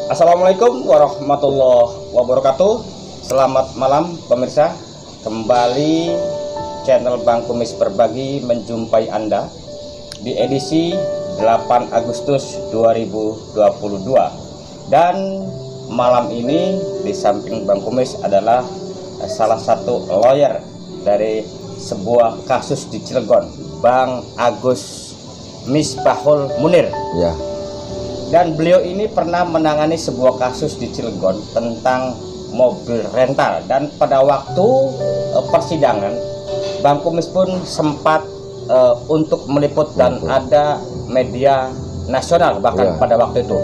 Assalamualaikum warahmatullahi wabarakatuh. Selamat malam pemirsa. Kembali channel Bang Kumis Berbagi menjumpai Anda di edisi 8 Agustus 2022. Dan malam ini di samping Bang Kumis adalah salah satu lawyer dari sebuah kasus di Cilegon, Bang Agus Misbahul Munir. Ya. Dan beliau ini pernah menangani sebuah kasus di Cilegon tentang mobil rental. Dan pada waktu persidangan, Bang Kumis pun sempat untuk meliput dan ada media nasional bahkan pada waktu itu.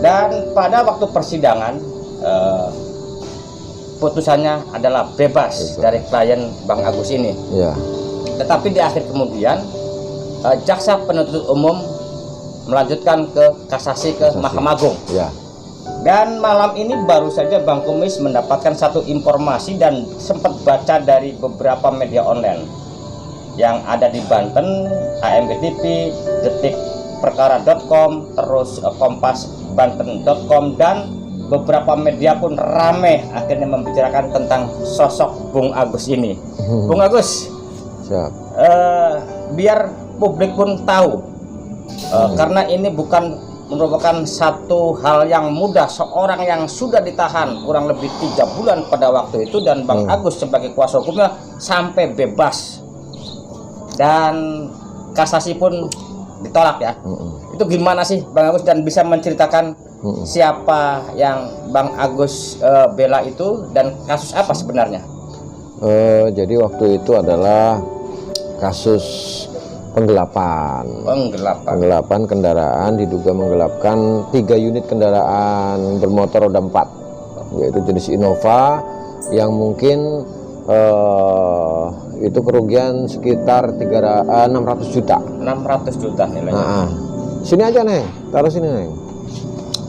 Dan pada waktu persidangan, putusannya adalah bebas dari klien Bang Agus ini. Ya. Tetapi di akhir kemudian, jaksa penuntut umum melanjutkan ke kasasi ke Mahkamah Agung. Ya. Dan malam ini baru saja Bang Kumis mendapatkan satu informasi dan sempat baca dari beberapa media online yang ada di Banten, AMB.TV, detikperkara.com, terus kompasbanten.com, dan beberapa media pun rame akhirnya membicarakan tentang sosok Bung Agus ini. Bung Agus, Siap. biar publik pun tahu, karena ini bukan merupakan satu hal yang mudah, seorang yang sudah ditahan kurang lebih 3 bulan pada waktu itu, dan Bang Agus sebagai kuasa hukumnya sampai bebas dan kasasi pun ditolak ya. Itu gimana sih Bang Agus, dan bisa menceritakan siapa yang Bang Agus bela itu dan kasus apa sebenarnya? Jadi waktu itu adalah kasus penggelapan kendaraan, diduga menggelapkan 3 unit kendaraan bermotor roda 4, yaitu jenis Innova yang mungkin itu kerugian sekitar 600 juta. 600 juta nilainya. Sini aja Neng, taruh sini Neng.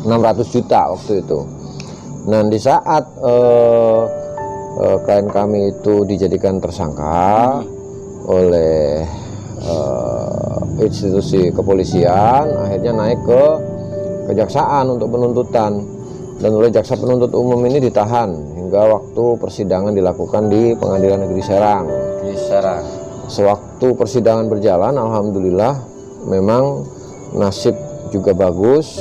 600 juta waktu itu. Nah, di saat klien kami itu dijadikan tersangka oleh institusi kepolisian, akhirnya naik ke kejaksaan untuk penuntutan, dan oleh jaksa penuntut umum ini ditahan hingga waktu persidangan dilakukan di Pengadilan Negeri Serang. Sewaktu persidangan berjalan, alhamdulillah memang nasib juga bagus,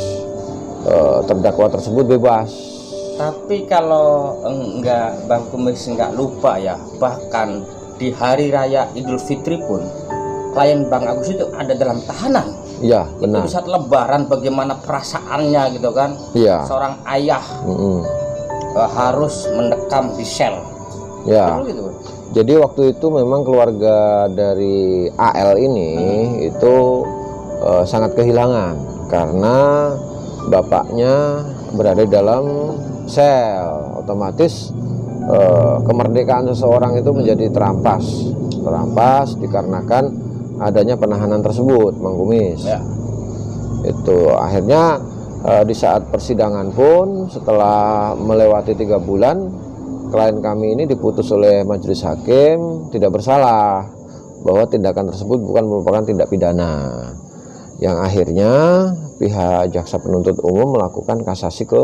terdakwa tersebut bebas. Tapi kalau enggak, Bang Kumis enggak lupa ya, bahkan di hari raya Idul Fitri pun klien Bang Agus itu ada dalam tahanan. Iya, benar. Itu saat Lebaran bagaimana perasaannya gitu kan? Iya. Seorang ayah harus mendekam di sel. Ya. Gitu. Jadi waktu itu memang keluarga dari AL ini itu sangat kehilangan karena bapaknya berada dalam sel. Otomatis kemerdekaan seseorang itu menjadi terampas dikarenakan adanya penahanan tersebut, Bang Kumis. Ya. Itu akhirnya di saat persidangan pun setelah melewati 3 bulan, klien kami ini diputus oleh majelis hakim tidak bersalah, bahwa tindakan tersebut bukan merupakan tindak pidana, yang akhirnya pihak jaksa penuntut umum melakukan kasasi ke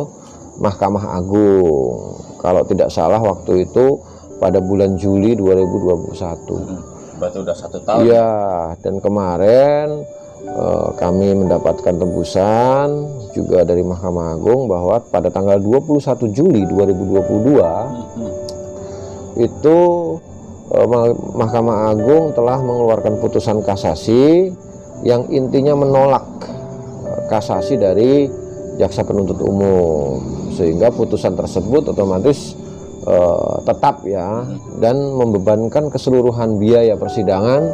Mahkamah Agung. Kalau tidak salah waktu itu pada bulan Juli 2021. Berarti udah 1 tahun. Iya, dan kemarin kami mendapatkan tembusan juga dari Mahkamah Agung bahwa pada tanggal 21 Juli 2022 itu Mahkamah Agung telah mengeluarkan putusan kasasi yang intinya menolak kasasi dari jaksa penuntut umum, sehingga putusan tersebut otomatis tetap ya, dan membebankan keseluruhan biaya persidangan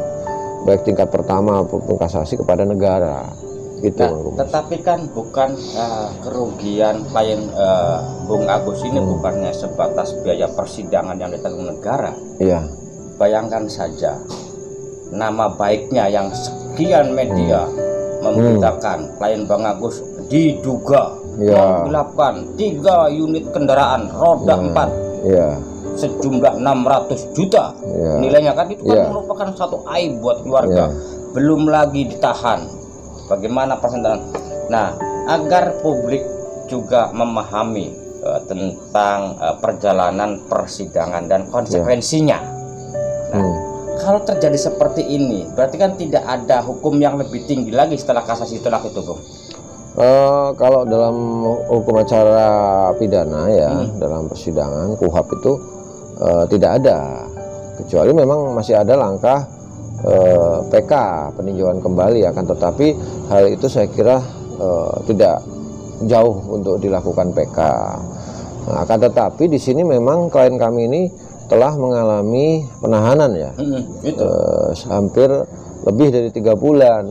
baik tingkat pertama maupun kasasi kepada negara. Gitu. Nah, tetapi kan bukan kerugian klien Bung Agus ini bukannya sebatas biaya persidangan yang ditanggung negara. Iya. Bayangkan saja nama baiknya yang sekian media memberitakan klien Bang Agus diduga menggelapkan 3 unit kendaraan roda 4. Sejumlah 600 juta nilainya, kan itu kan merupakan satu aib buat keluarga. Belum lagi ditahan, bagaimana persenjataan. Nah, agar publik juga memahami tentang perjalanan persidangan dan konsekuensinya. Nah, kalau terjadi seperti ini, berarti kan tidak ada hukum yang lebih tinggi lagi setelah kasasi tolak itu, Bung? Kalau dalam hukum acara pidana ya, dalam persidangan KUHP itu tidak ada, kecuali memang masih ada langkah PK, peninjauan kembali, akan tetapi hal itu saya kira tidak jauh untuk dilakukan PK. Nah, akan tetapi di sini memang klien kami ini telah mengalami penahanan ya, hampir lebih dari 3 bulan.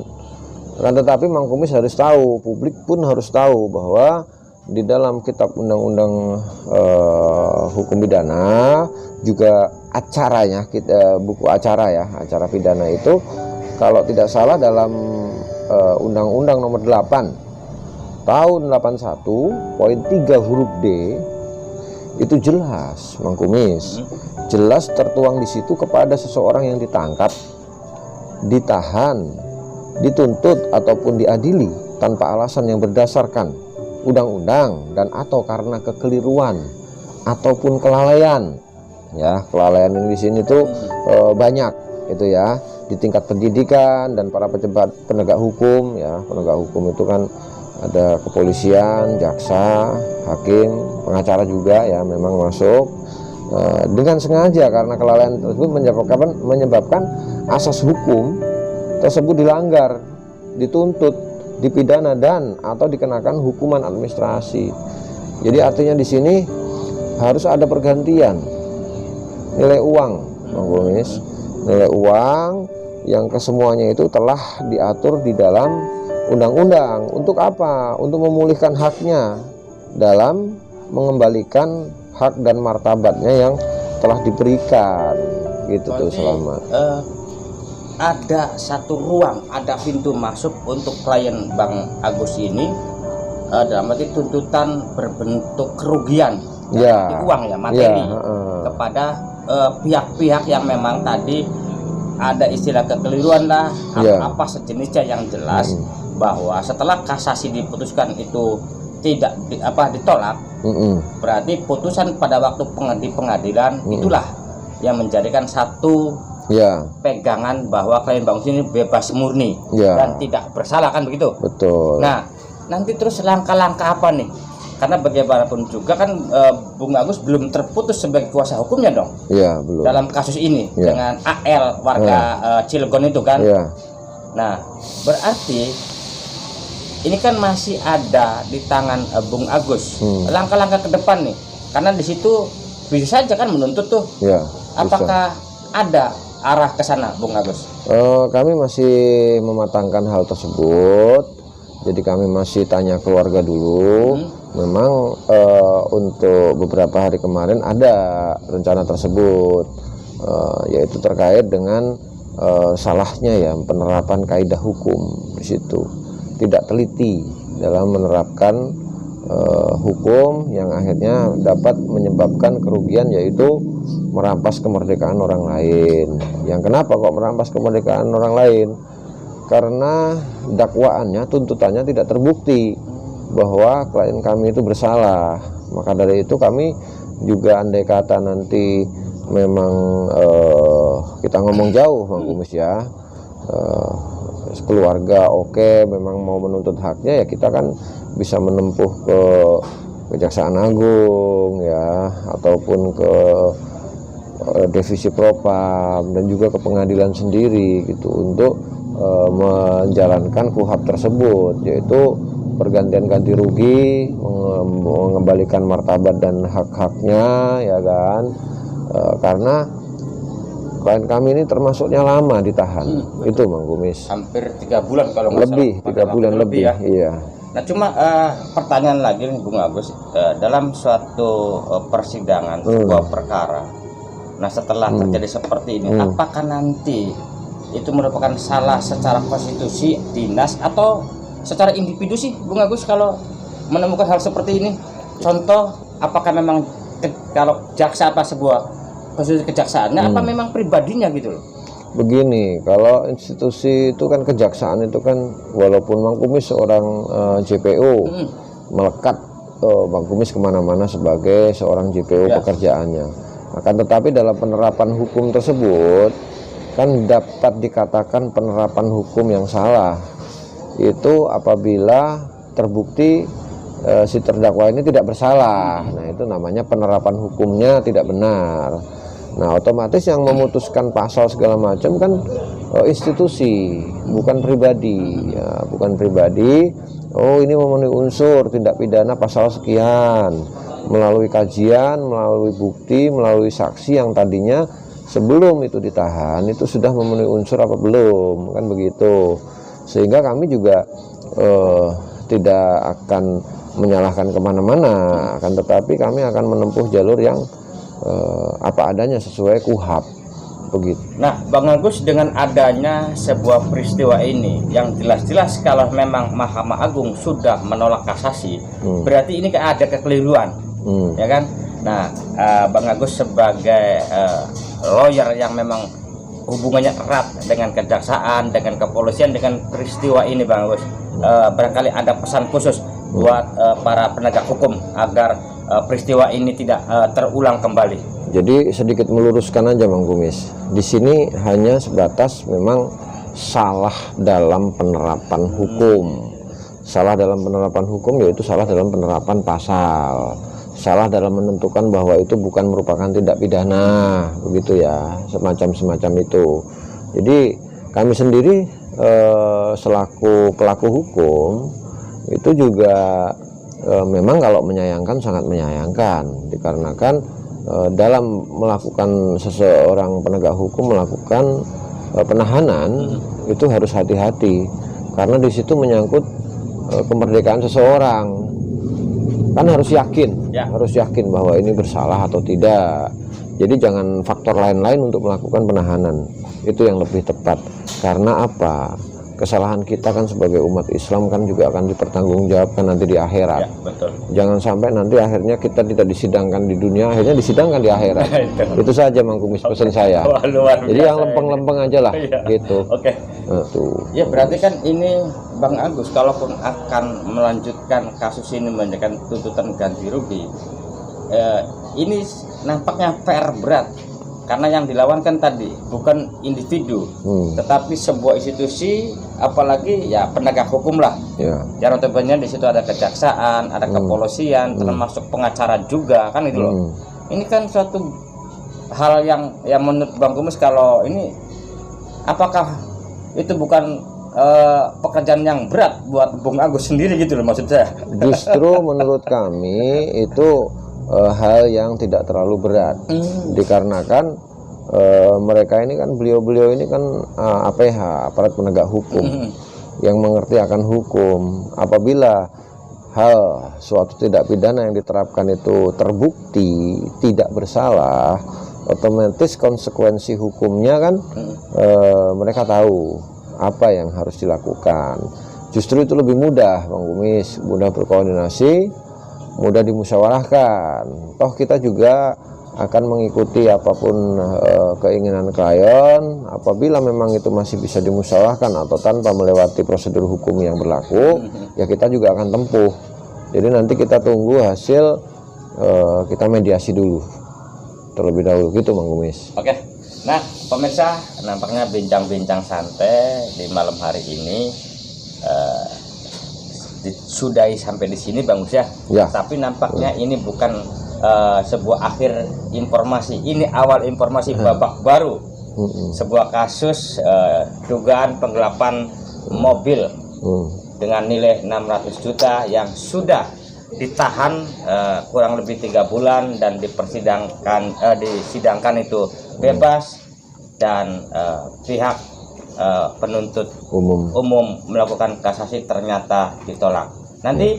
Akan tetapi Mang Kumis harus tahu, publik pun harus tahu bahwa di dalam kitab undang-undang hukum pidana juga acaranya, buku acara ya, acara pidana itu kalau tidak salah dalam undang-undang nomor 8 tahun 81 poin 3 huruf D itu jelas, Mang Kumis, jelas tertuang di situ kepada seseorang yang ditangkap, ditahan, dituntut ataupun diadili tanpa alasan yang berdasarkan undang-undang dan atau karena kekeliruan ataupun kelalaian. Ya, kelalaian ini di sini tuh banyak itu ya, di tingkat pendidikan dan para pejabat penegak hukum ya. Penegak hukum itu kan ada kepolisian, jaksa, hakim, pengacara juga ya, memang masuk dengan sengaja karena kelalaian tersebut menyebabkan asas hukum tersebut dilanggar, dituntut, dipidana dan atau dikenakan hukuman administrasi. Jadi artinya di sini harus ada pergantian nilai uang, Mang Kumis, nilai uang yang kesemuanya itu telah diatur di dalam undang-undang. Untuk apa? Untuk memulihkan haknya dalam mengembalikan hak dan martabatnya yang telah diberikan gitu. Tuh selamat. Ada satu ruang, ada pintu masuk untuk klien Bang Agus ini dalam arti tuntutan berbentuk kerugian ya, uang ya, materi kepada pihak-pihak yang memang tadi ada istilah kekeliruan lah, apa sejenisnya yang jelas bahwa setelah kasasi diputuskan itu tidak ditolak, berarti putusan pada waktu pengadilan itulah yang menjadikan satu pegangan bahwa klien Bang Agus ini bebas murni dan tidak bersalah, kan begitu? Betul. Nah, nanti terus langkah-langkah apa nih? Karena bagaimanapun juga kan Bung Agus belum terputus sebagai kuasa hukumnya dong. Iya, belum. Dalam kasus ini dengan AL warga Cilegon itu kan. Nah, berarti ini kan masih ada di tangan Bung Agus. Langkah-langkah ke depan nih. Karena di situ bisa saja kan menuntut tuh. Apakah ada arah ke sana, Bung Agus? Kami masih mematangkan hal tersebut. Jadi kami masih tanya keluarga dulu. Memang untuk beberapa hari kemarin ada rencana tersebut, yaitu terkait dengan salahnya ya penerapan kaidah hukum di situ. Tidak teliti dalam menerapkan hukum yang akhirnya dapat menyebabkan kerugian, yaitu merampas kemerdekaan orang lain. Yang kenapa kok merampas kemerdekaan orang lain? Karena dakwaannya, tuntutannya tidak terbukti bahwa klien kami itu bersalah. Maka dari itu kami juga andai kata nanti memang kita ngomong jauh, Mang Kumis ya, keluarga memang mau menuntut haknya, ya kita kan bisa menempuh ke Kejaksaan Agung ya, ataupun ke divisi propam dan juga ke pengadilan sendiri gitu untuk menjalankan KUHP tersebut, yaitu pergantian ganti rugi, mengembalikan martabat dan hak-haknya ya kan, karena klien kami ini termasuknya lama ditahan. Itu Mang Kumis, hampir 3 bulan kalau nggak lebih, 3 bulan lebih ya. Iya. Nah, cuma pertanyaan lagi nih Bung Agus, dalam suatu persidangan sebuah perkara, nah setelah terjadi seperti ini, apakah nanti itu merupakan salah secara konstitusi, dinas, atau secara individu sih Bung Agus kalau menemukan hal seperti ini? Contoh, apakah memang kalau jaksa apa sebuah konstitusi kejaksaannya, apa memang pribadinya gitu loh? Begini, kalau institusi itu kan kejaksaan itu kan, walaupun Mang Kumis seorang JPO melekat Bang Kumis kemana-mana sebagai seorang JPO pekerjaannya. Akan tetapi dalam penerapan hukum tersebut kan dapat dikatakan penerapan hukum yang salah itu apabila terbukti si terdakwa ini tidak bersalah. Nah, itu namanya penerapan hukumnya tidak benar. Nah, otomatis yang memutuskan pasal segala macam kan institusi, bukan pribadi ya, bukan pribadi. Oh, ini memenuhi unsur tindak pidana pasal sekian, melalui kajian, melalui bukti, melalui saksi yang tadinya sebelum itu ditahan itu sudah memenuhi unsur apa belum, kan begitu. Sehingga kami juga tidak akan menyalahkan kemana-mana, akan tetapi kami akan menempuh jalur yang apa adanya sesuai KUHAP begitu. Nah, Bang Agus, dengan adanya sebuah peristiwa ini yang jelas-jelas kalau memang Mahkamah Agung sudah menolak kasasi, berarti ini kan ada kekeliruan, ya kan? Nah, Bang Agus sebagai lawyer yang memang hubungannya erat dengan kejaksaan, dengan kepolisian, dengan peristiwa ini, Bang Agus, barangkali ada pesan khusus buat para penegak hukum agar peristiwa ini tidak terulang kembali. Jadi sedikit meluruskan aja Bang Kumis. Di sini hanya sebatas memang salah dalam penerapan hukum. Salah dalam penerapan hukum yaitu salah dalam penerapan pasal. Salah dalam menentukan bahwa itu bukan merupakan tindak pidana, begitu ya, semacam itu. Jadi kami sendiri selaku pelaku hukum itu juga memang kalau menyayangkan sangat menyayangkan, dikarenakan dalam melakukan seseorang penegak hukum melakukan penahanan itu harus hati-hati, karena di situ menyangkut kemerdekaan seseorang. Kan harus yakin bahwa ini bersalah atau tidak. Jadi jangan faktor lain-lain untuk melakukan penahanan, itu yang lebih tepat. Karena apa? Kesalahan kita kan sebagai umat Islam kan juga akan dipertanggungjawabkan nanti di akhirat. Ya, betul. Jangan sampai nanti akhirnya kita tidak disidangkan di dunia, akhirnya disidangkan di akhirat. Itu saja Bang Kumis pesan saya. Wah, jadi yang lempeng-lempeng aja lah, gitu. Oke. Ya berarti kan ini Bang Agus, kalaupun akan melanjutkan kasus ini menjadikan tuntutan ganti rugi, ini nampaknya fair berat. Karena yang dilawan kan tadi bukan individu, tetapi sebuah institusi, apalagi ya penegak hukum lah. Yang notabene di situ ada kejaksaan, ada kepolisian, termasuk pengacara juga, kan itu loh. Ini kan suatu hal yang menurut Bang Kumis, kalau ini apakah itu bukan pekerjaan yang berat buat Bung Agus sendiri gitu loh, maksud saya. Justru menurut kami itu hal yang tidak terlalu berat, dikarenakan mereka ini kan beliau ini kan APH, aparat penegak hukum yang mengerti akan hukum. Apabila hal suatu tindak pidana yang diterapkan itu terbukti tidak bersalah, otomatis konsekuensi hukumnya kan mereka tahu apa yang harus dilakukan. Justru itu lebih mudah Bang Kumis, mudah berkoordinasi, mudah dimusyawarahkan. Toh kita juga akan mengikuti apapun keinginan klien. Apabila memang itu masih bisa dimusyawarahkan atau tanpa melewati prosedur hukum yang berlaku, ya kita juga akan tempuh. Jadi nanti kita tunggu hasil, kita mediasi dulu terlebih dahulu, gitu Bang Kumis. Oke. Nah pemirsa, nampaknya bincang-bincang santai di malam hari ini sudahi sampai di sini Bang Gus ya. Tapi nampaknya ini bukan sebuah akhir informasi, ini awal informasi babak baru. Sebuah kasus dugaan penggelapan mobil dengan nilai 600 juta yang sudah ditahan kurang lebih 3 bulan dan disidangkan itu bebas, dan pihak penuntut umum melakukan kasasi ternyata ditolak. Nanti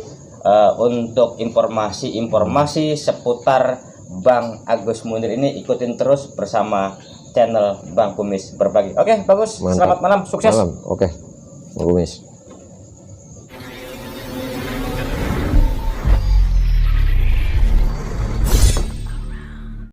untuk informasi seputar Bang Agus Munir ini ikutin terus bersama channel Bang Kumis Berbagi. Oke, bagus. Selamat malam, sukses. Oke, Bang Kumis.